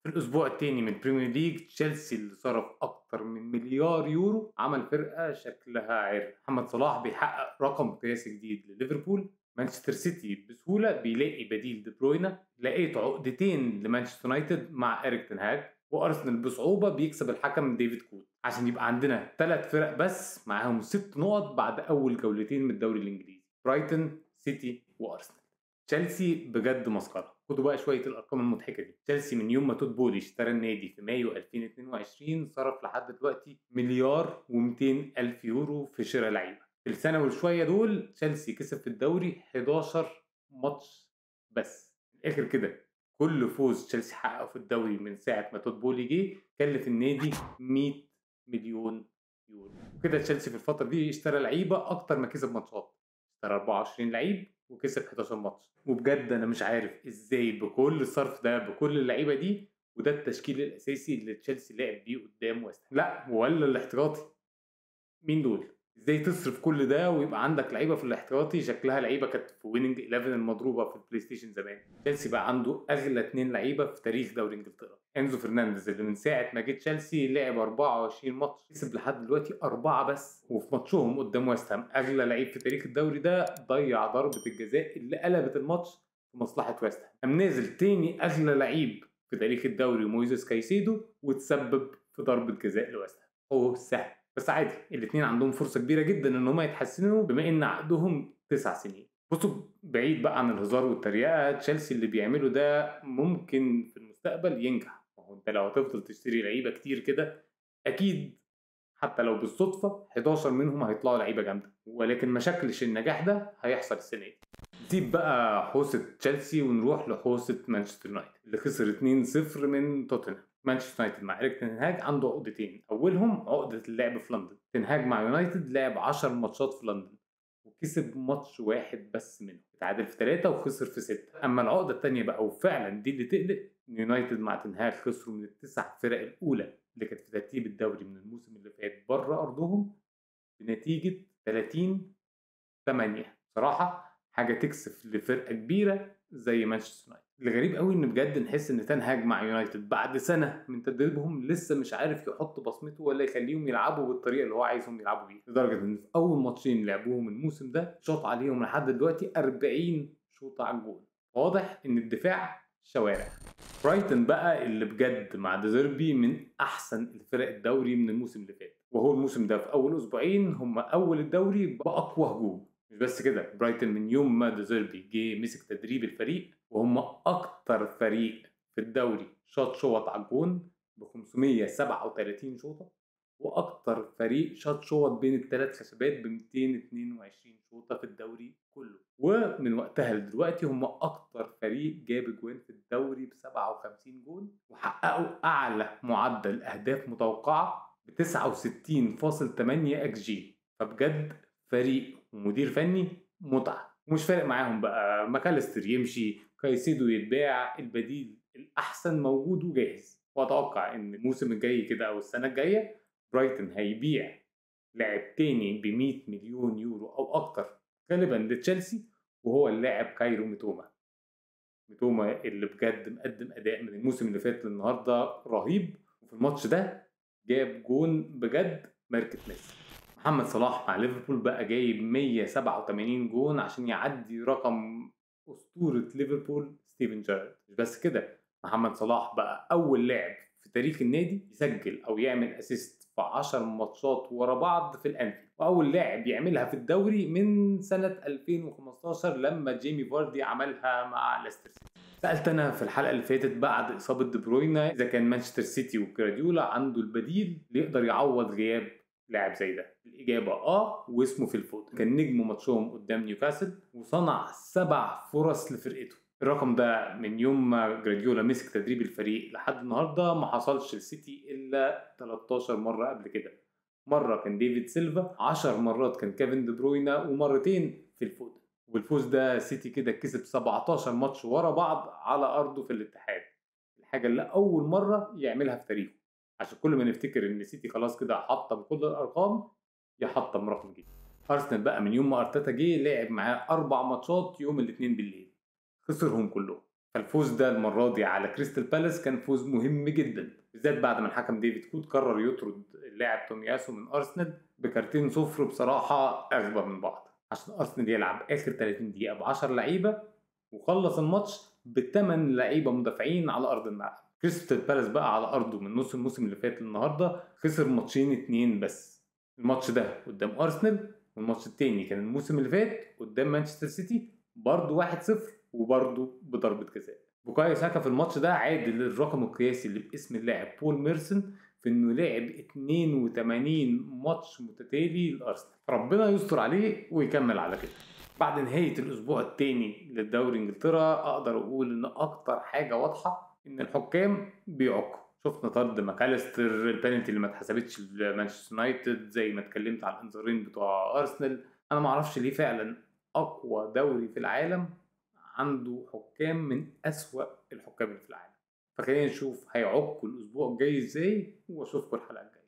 في الأسبوع التاني من البريمير ليج تشيلسي اللي صرف أكتر من مليار يورو عمل فرقة شكلها عر. محمد صلاح بيحقق رقم قياسي جديد لليفربول. مانشستر سيتي بسهولة بيلاقي بديل دي بروينا. لقيت عقدتين لمانشستر يونايتد مع إريك تنهاج. وأرسنال بصعوبة بيكسب الحكم ديفيد كوت عشان يبقى عندنا 3 فرق بس معاهم 6 نقط بعد أول جولتين من الدوري الإنجليزي: برايتون، سيتي، وأرسنال. تشيلسي بجد مسخره. خدوا بقى شويه الارقام المضحكه دي. تشيلسي من يوم ما توت بولي اشترى النادي في مايو 2022 صرف لحد دلوقتي مليار و200 الف يورو في شراء لعيبه. في السنه وشويه دول تشيلسي كسب في الدوري 11 ماتش بس. من الاخر كده كل فوز تشيلسي حققه في الدوري من ساعه ما توت بولي جه كلف النادي 100 مليون يورو. وكده تشيلسي في الفتره دي اشترى لعيبه اكتر ما كسب ماتشات. اشترى 24 لعيب وكسب 11 ماتش. وبجد انا مش عارف ازاي بكل الصرف ده بكل اللعيبه دي وده التشكيل الاساسي اللي تشيلسي لعب بيه قدام ويست هام. لا ولا الاحتياطي. مين دول؟ ازاي تصرف كل ده ويبقى عندك لعيبه في الاحتياطي شكلها لعيبه كانت في ويننج 11 المضروبه في البلاي ستيشن زمان. تشيلسي بقى عنده اغلى 2 لعيبه في تاريخ دوري انجلترا: انزو فرنانديز اللي من ساعه ما جه تشيلسي لعب 24 ماتش كسب لحد دلوقتي 4 بس. وفي ماتشهم قدام ويست هام اغلى لعيب في تاريخ الدوري ده ضيع ضربه الجزاء اللي قلبت الماتش في مصلحه ويست هام. قام نازل تاني اغلى لعيب في تاريخ الدوري مويزيس كايسيدو وتسبب في ضربه جزاء لويست هام. هو سهل بس عادي. الاثنين عندهم فرصه كبيره جدا ان هم يتحسنوا بما ان عقدهم 9 سنين. بصوا بعيد بقى عن الهزار والتريقه، تشيلسي اللي بيعمله ده ممكن في المستقبل ينجح. ما هو انت لو هتفضل تشتري لعيبه كتير كده اكيد حتى لو بالصدفه 11 منهم هيطلعوا لعيبه جامده، ولكن ما شكلش النجاح ده هيحصل السنه دي. نسيب بقى حوسه تشيلسي ونروح لحوسه مانشستر يونايتد اللي خسر 2-0 من توتنهام. مانشستر يونايتد مع إيريك تنهاج عنده عقدتين. اولهم عقده اللعب في لندن. تنهاج مع يونايتد لعب 10 ماتشات في لندن وكسب ماتش واحد بس منهم، اتعادل في 3 وخسر في 6. اما العقده الثانيه بقى وفعلا دي اللي تقلق، ان يونايتد مع تنهاج خسروا من التسع فرق الاولى اللي كانت في ترتيب الدوري من الموسم اللي فات بره ارضهم بنتيجه 30-8. صراحه حاجه تكسف لفرقه كبيره زي مانشستر يونايتد. الغريب قوي ان بجد نحس ان تنهاج مع يونايتد بعد سنه من تدريبهم لسه مش عارف يحط بصمته ولا يخليهم يلعبوا بالطريقه اللي هو عايزهم يلعبوا بيها، لدرجه ان في اول ماتشين لعبوهم الموسم ده شاط عليهم لحد دلوقتي 40 شوطه على الجول. واضح ان الدفاع شوارع. برايتون بقى اللي بجد مع ديزيربي من احسن الفرق الدوري من الموسم اللي فات، وهو الموسم ده في اول اسبوعين هم اول الدوري باقوى هجوم. مش بس كده، برايتون من يوم ما ديزيربي جه مسك تدريب الفريق وهم اكتر فريق في الدوري شاط شوط على الجون ب 537 شوطه، واكتر فريق شاط شوط بين الثلاث خشبات ب 222 شوطه في الدوري كله. ومن وقتها لدلوقتي هم اكتر فريق جاب جوان في الدوري ب 57 جون، وحققوا اعلى معدل اهداف متوقعه ب 69.8 اكس جي. فبجد فريق ومدير فني متعه. ومش فارق معاهم بقى ماكاليستر يمشي كايسيدو يتباع، البديل الاحسن موجود وجاهز. واتوقع ان الموسم الجاي كده او السنه الجايه برايتون هيبيع لاعب تاني ب 100 مليون يورو او اكتر غالبا لتشيلسي، وهو اللاعب كايرو ميتوما. ميتوما اللي بجد مقدم اداء من الموسم اللي فات للنهارده رهيب، وفي الماتش ده جاب جون بجد ماركة ميسي. محمد صلاح مع ليفربول بقى جايب 187 جون عشان يعدي رقم أسطورة ليفربول ستيفن جيرارد. مش بس كده، محمد صلاح بقى أول لاعب في تاريخ النادي يسجل أو يعمل أسيست في 10 ماتشات ورا بعض في الأنفيلد، وأول لاعب يعملها في الدوري من سنة 2015 لما جيمي فاردي عملها مع ليستر سيتي. سألت أنا في الحلقة اللي فاتت بعد إصابة دي بروينا إذا كان مانشستر سيتي وجراديولا عنده البديل اللي يقدر يعوض غياب لاعب زي ده. الإجابة واسمه في الفوت. كان نجم ماتشهم قدام نيوكاسل وصنع 7 فرص لفرقته. الرقم ده من يوم ما جراديولا مسك تدريب الفريق لحد النهارده ما حصلش للسيتي إلا 13 مرة قبل كده. مرة كان ديفيد سيلفا، 10 مرات كان كيفن دي بروينا، ومرتين في الفوت. وبالفوز ده سيتي كده كسب 17 ماتش ورا بعض على أرضه في الاتحاد، الحاجة اللي أول مرة يعملها في تاريخه. عشان كل ما نفتكر إن سيتي خلاص كده حطم كل الأرقام يحطم رقم جديد. أرسنال بقى من يوم ما أرتيتا جه لعب معاه 4 ماتشات يوم الاثنين بالليل خسرهم كلهم. فالفوز ده المرة دي على كريستال بالاس كان فوز مهم جدا، بالذات بعد ما الحكم ديفيد كوت قرر يطرد اللاعب تومياسو من أرسنال بكارتين صفر بصراحة أغبى من بعض، عشان أرسنال يلعب آخر 30 دقيقة ب10 لعيبة وخلص الماتش ب8 لعيبة مدافعين على أرض الملعب. كريستال بالاس بقى على أرضه من نص الموسم اللي فات للنهاردة خسر ماتشين 2 بس، الماتش ده قدام أرسنال، والماتش التاني كان الموسم اللي فات قدام مانشستر سيتي برضه 1-0 وبرضه بضربة جزاء. بوكايو ساكا في الماتش ده عادل الرقم القياسي اللي باسم اللاعب بول ميرسون في انه لعب 82 ماتش متتالي لارسنال، ربنا يستر عليه ويكمل على كده. بعد نهاية الأسبوع الثاني للدوري إنجلترا أقدر أقول إن أكتر حاجة واضحة إن الحكام بيعكوا. شفنا طرد ماكاليستر، البنالتي اللي ما اتحسبتش لمانشستر يونايتد، زي ما اتكلمت على الانذارين بتوع أرسنال. أنا معرفش ليه فعلا أقوى دوري في العالم عنده حكام من أسوأ الحكام اللي في العالم. فخلينا نشوف هيعكوا الأسبوع الجاي إزاي، وأشوفكم الحلقة الجاية.